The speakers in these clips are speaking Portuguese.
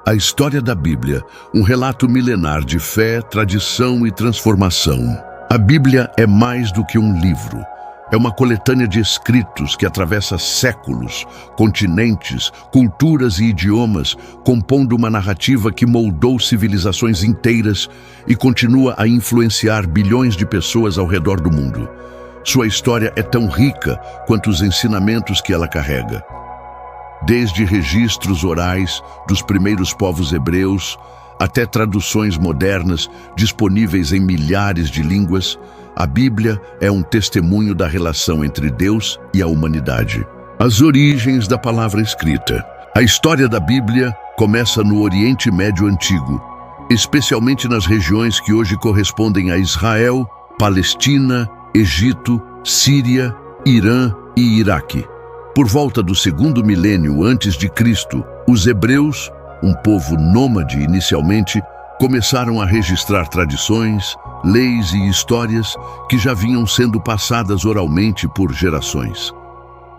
A história da Bíblia, um relato milenar de fé, tradição e transformação. A Bíblia é mais do que um livro. É uma coletânea de escritos que atravessa séculos, continentes, culturas e idiomas, compondo uma narrativa que moldou civilizações inteiras e continua a influenciar bilhões de pessoas ao redor do mundo. Sua história é tão rica quanto os ensinamentos que ela carrega. Desde registros orais dos primeiros povos hebreus até traduções modernas disponíveis em milhares de línguas, a Bíblia é um testemunho da relação entre Deus e a humanidade. As origens da palavra escrita. A história da Bíblia começa no Oriente Médio Antigo, especialmente nas regiões que hoje correspondem a Israel, Palestina, Egito, Síria, Irã e Iraque. Por volta do segundo milênio antes de Cristo, os hebreus, um povo nômade inicialmente, começaram a registrar tradições, leis e histórias que já vinham sendo passadas oralmente por gerações.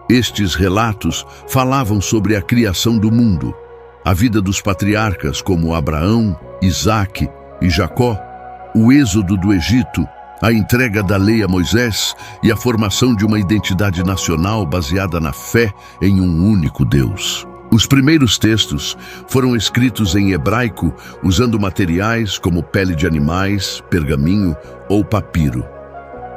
Estes relatos falavam sobre a criação do mundo, a vida dos patriarcas como Abraão, Isaque e Jacó, o êxodo do Egito, a entrega da lei a Moisés e a formação de uma identidade nacional baseada na fé em um único Deus. Os primeiros textos foram escritos em hebraico usando materiais como pele de animais, pergaminho ou papiro.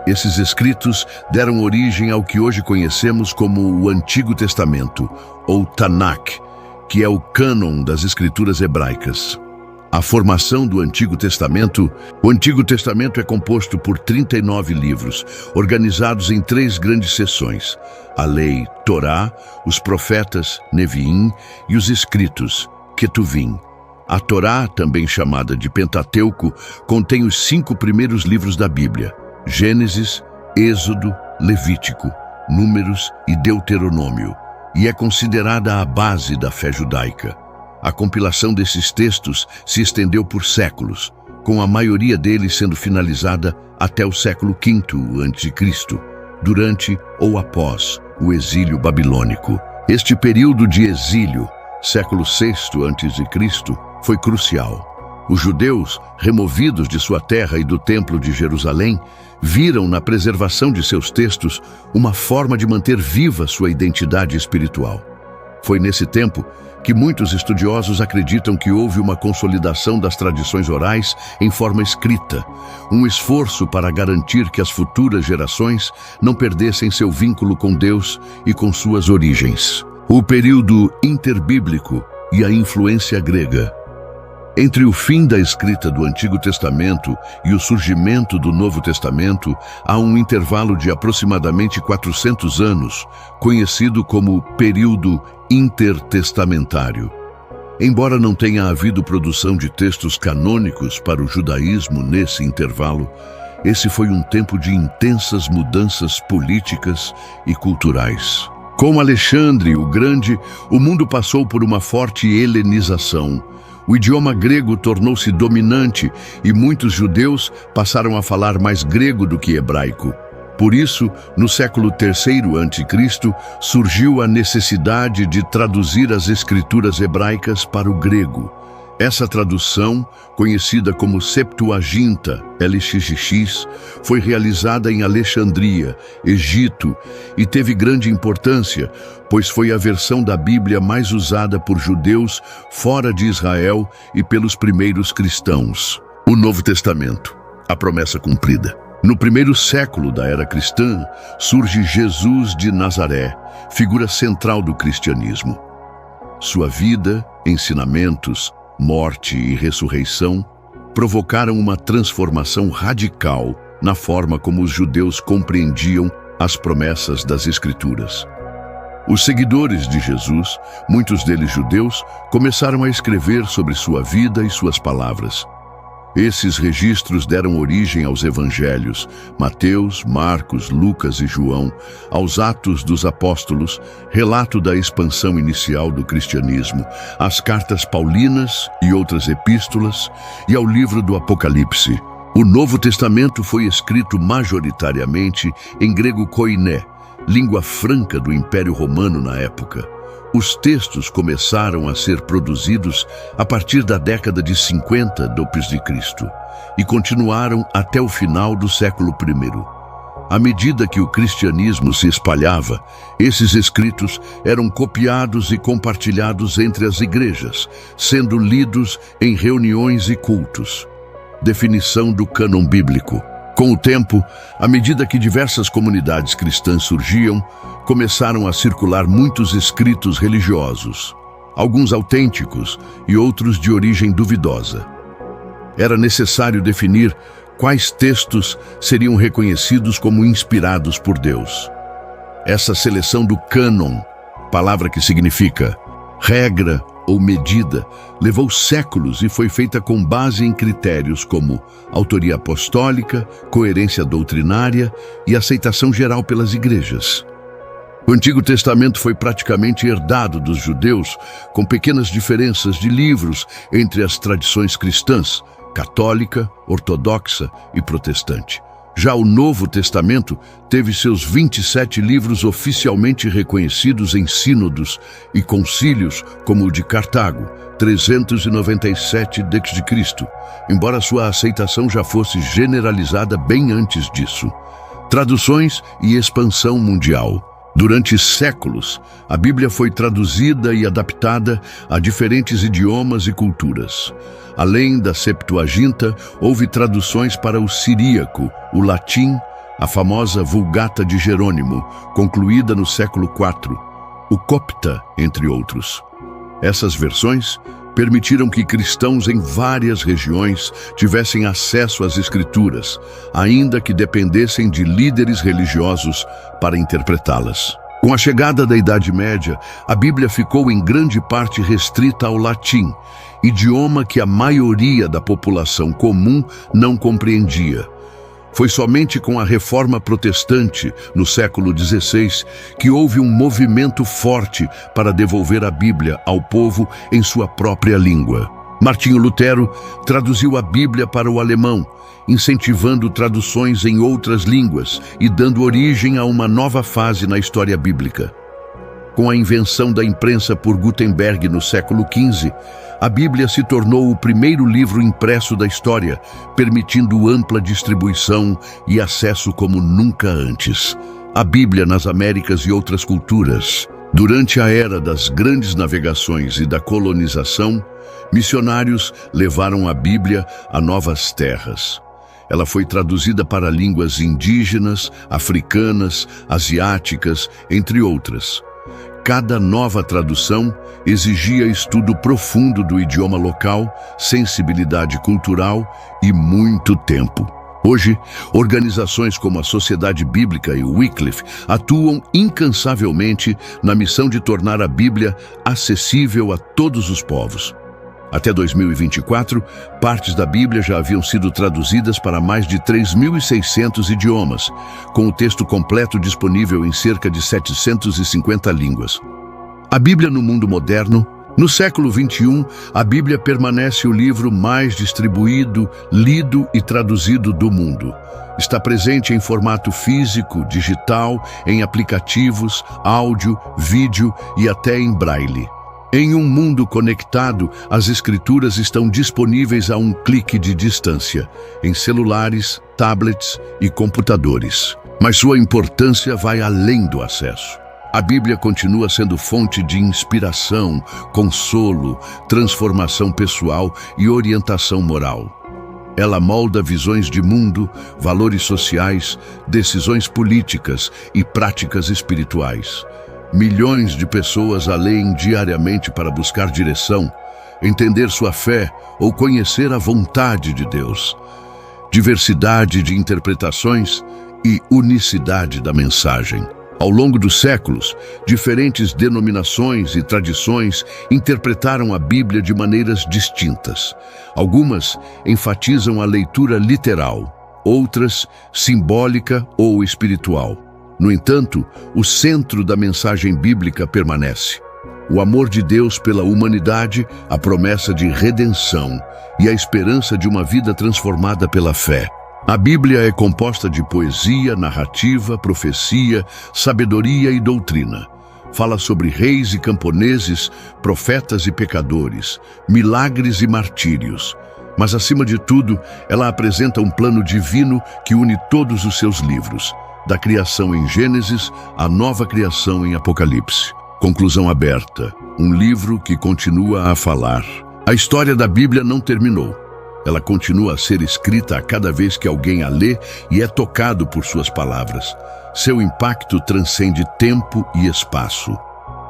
Esses escritos deram origem ao que hoje conhecemos como o Antigo Testamento, ou Tanakh, que é o cânon das escrituras hebraicas. A formação do Antigo Testamento. O Antigo Testamento é composto por 39 livros, organizados em 3 grandes seções: a lei, Torá, os profetas, Neviim, e os escritos, Ketuvim. A Torá, também chamada de Pentateuco, contém os 5 primeiros livros da Bíblia: Gênesis, Êxodo, Levítico, Números e Deuteronômio, e é considerada a base da fé judaica. A compilação desses textos se estendeu por séculos, com a maioria deles sendo finalizada até o século V a.C., durante ou após o exílio babilônico. Este período de exílio, século VI a.C., foi crucial. Os judeus, removidos de sua terra e do Templo de Jerusalém, viram na preservação de seus textos uma forma de manter viva sua identidade espiritual. Foi nesse tempo que muitos estudiosos acreditam que houve uma consolidação das tradições orais em forma escrita, um esforço para garantir que as futuras gerações não perdessem seu vínculo com Deus e com suas origens. O período interbíblico e a influência grega. Entre o fim da escrita do Antigo Testamento e o surgimento do Novo Testamento, há um intervalo de aproximadamente 400 anos, conhecido como período intertestamentário. Embora não tenha havido produção de textos canônicos para o judaísmo nesse intervalo, esse foi um tempo de intensas mudanças políticas e culturais. Com Alexandre o Grande, o mundo passou por uma forte helenização. O idioma grego tornou-se dominante e muitos judeus passaram a falar mais grego do que hebraico. Por isso, no século III a.C., surgiu a necessidade de traduzir as escrituras hebraicas para o grego. Essa tradução, conhecida como Septuaginta LXX, foi realizada em Alexandria, Egito, e teve grande importância, pois foi a versão da Bíblia mais usada por judeus fora de Israel e pelos primeiros cristãos. O Novo Testamento, a promessa cumprida. No primeiro século da era cristã, surge Jesus de Nazaré, figura central do cristianismo. Sua vida, ensinamentos, morte e ressurreição provocaram uma transformação radical na forma como os judeus compreendiam as promessas das Escrituras. Os seguidores de Jesus, muitos deles judeus, começaram a escrever sobre sua vida e suas palavras. Esses registros deram origem aos evangelhos, Mateus, Marcos, Lucas e João, aos Atos dos Apóstolos, relato da expansão inicial do cristianismo, às cartas paulinas e outras epístolas, e ao livro do Apocalipse. O Novo Testamento foi escrito majoritariamente em grego koiné, língua franca do Império Romano na época. Os textos começaram a ser produzidos a partir da década de 50 d.C. e continuaram até o final do século I. À medida que o cristianismo se espalhava, esses escritos eram copiados e compartilhados entre as igrejas, sendo lidos em reuniões e cultos. Definição do cânon bíblico. Com o tempo, à medida que diversas comunidades cristãs surgiam, começaram a circular muitos escritos religiosos, alguns autênticos e outros de origem duvidosa. Era necessário definir quais textos seriam reconhecidos como inspirados por Deus. Essa seleção do cânon, palavra que significa regra ou medida, levou séculos e foi feita com base em critérios como autoria apostólica, coerência doutrinária e aceitação geral pelas igrejas. O Antigo Testamento foi praticamente herdado dos judeus, com pequenas diferenças de livros entre as tradições cristãs, católica, ortodoxa e protestante. Já o Novo Testamento teve seus 27 livros oficialmente reconhecidos em sínodos e concílios, como o de Cartago, 397 d.C., embora sua aceitação já fosse generalizada bem antes disso. Traduções e expansão mundial. Durante séculos, a Bíblia foi traduzida e adaptada a diferentes idiomas e culturas. Além da Septuaginta, houve traduções para o siríaco, o latim, a famosa Vulgata de Jerônimo, concluída no século IV, o copta, entre outros. Essas versões permitiram que cristãos em várias regiões tivessem acesso às Escrituras, ainda que dependessem de líderes religiosos para interpretá-las. Com a chegada da Idade Média, a Bíblia ficou em grande parte restrita ao latim, idioma que a maioria da população comum não compreendia. Foi somente com a Reforma Protestante, no século XVI, que houve um movimento forte para devolver a Bíblia ao povo em sua própria língua. Martinho Lutero traduziu a Bíblia para o alemão, incentivando traduções em outras línguas e dando origem a uma nova fase na história bíblica. Com a invenção da imprensa por Gutenberg no século XV, a Bíblia se tornou o primeiro livro impresso da história, permitindo ampla distribuição e acesso como nunca antes. A Bíblia nas Américas e outras culturas. Durante a era das grandes navegações e da colonização, missionários levaram a Bíblia a novas terras. Ela foi traduzida para línguas indígenas, africanas, asiáticas, entre outras. Cada nova tradução exigia estudo profundo do idioma local, sensibilidade cultural e muito tempo. Hoje, organizações como a Sociedade Bíblica e o Wycliffe atuam incansavelmente na missão de tornar a Bíblia acessível a todos os povos. Até 2024, partes da Bíblia já haviam sido traduzidas para mais de 3.600 idiomas, com o texto completo disponível em cerca de 750 línguas. A Bíblia no mundo moderno. No século XXI, a Bíblia permanece o livro mais distribuído, lido e traduzido do mundo. Está presente em formato físico, digital, em aplicativos, áudio, vídeo e até em braille. Em um mundo conectado, as Escrituras estão disponíveis a um clique de distância, em celulares, tablets e computadores. Mas sua importância vai além do acesso. A Bíblia continua sendo fonte de inspiração, consolo, transformação pessoal e orientação moral. Ela molda visões de mundo, valores sociais, decisões políticas e práticas espirituais. Milhões de pessoas a leem diariamente para buscar direção, entender sua fé ou conhecer a vontade de Deus. Diversidade de interpretações e unicidade da mensagem. Ao longo dos séculos, diferentes denominações e tradições interpretaram a Bíblia de maneiras distintas. Algumas enfatizam a leitura literal, outras simbólica ou espiritual. No entanto, o centro da mensagem bíblica permanece. O amor de Deus pela humanidade, a promessa de redenção e a esperança de uma vida transformada pela fé. A Bíblia é composta de poesia, narrativa, profecia, sabedoria e doutrina. Fala sobre reis e camponeses, profetas e pecadores, milagres e martírios. Mas, acima de tudo, ela apresenta um plano divino que une todos os seus livros, da criação em Gênesis à nova criação em Apocalipse. Conclusão aberta, um livro que continua a falar. A história da Bíblia não terminou. Ela continua a ser escrita a cada vez que alguém a lê e é tocado por suas palavras. Seu impacto transcende tempo e espaço.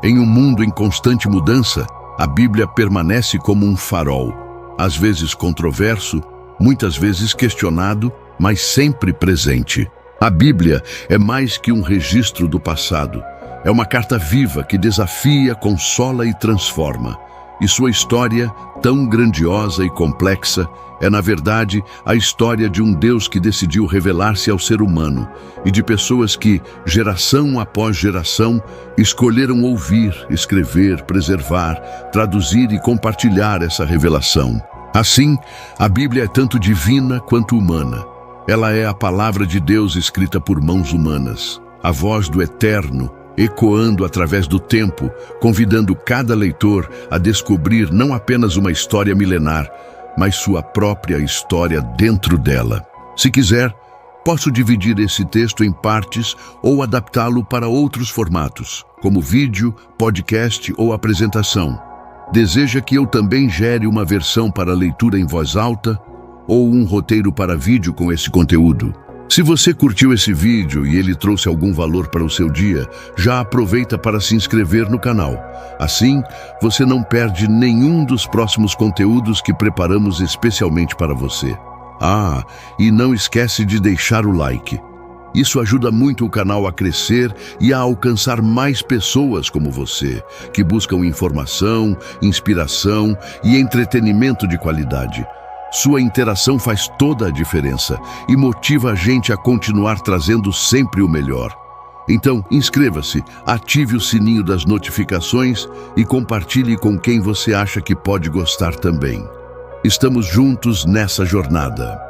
Em um mundo em constante mudança, a Bíblia permanece como um farol, às vezes controverso, muitas vezes questionado, mas sempre presente. A Bíblia é mais que um registro do passado. É uma carta viva que desafia, consola e transforma. E sua história, tão grandiosa e complexa, é, na verdade, a história de um Deus que decidiu revelar-se ao ser humano e de pessoas que, geração após geração, escolheram ouvir, escrever, preservar, traduzir e compartilhar essa revelação. Assim, a Bíblia é tanto divina quanto humana. Ela é a palavra de Deus escrita por mãos humanas, a voz do Eterno, ecoando através do tempo, convidando cada leitor a descobrir não apenas uma história milenar, mas sua própria história dentro dela. Se quiser, posso dividir esse texto em partes ou adaptá-lo para outros formatos, como vídeo, podcast ou apresentação. Deseja que eu também gere uma versão para leitura em voz alta ou um roteiro para vídeo com esse conteúdo? Se você curtiu esse vídeo e ele trouxe algum valor para o seu dia, já aproveita para se inscrever no canal. Assim, você não perde nenhum dos próximos conteúdos que preparamos especialmente para você. E não esquece de deixar o like. Isso ajuda muito o canal a crescer e a alcançar mais pessoas como você, que buscam informação, inspiração e entretenimento de qualidade. Sua interação faz toda a diferença e motiva a gente a continuar trazendo sempre o melhor. Então, inscreva-se, ative o sininho das notificações e compartilhe com quem você acha que pode gostar também. Estamos juntos nessa jornada.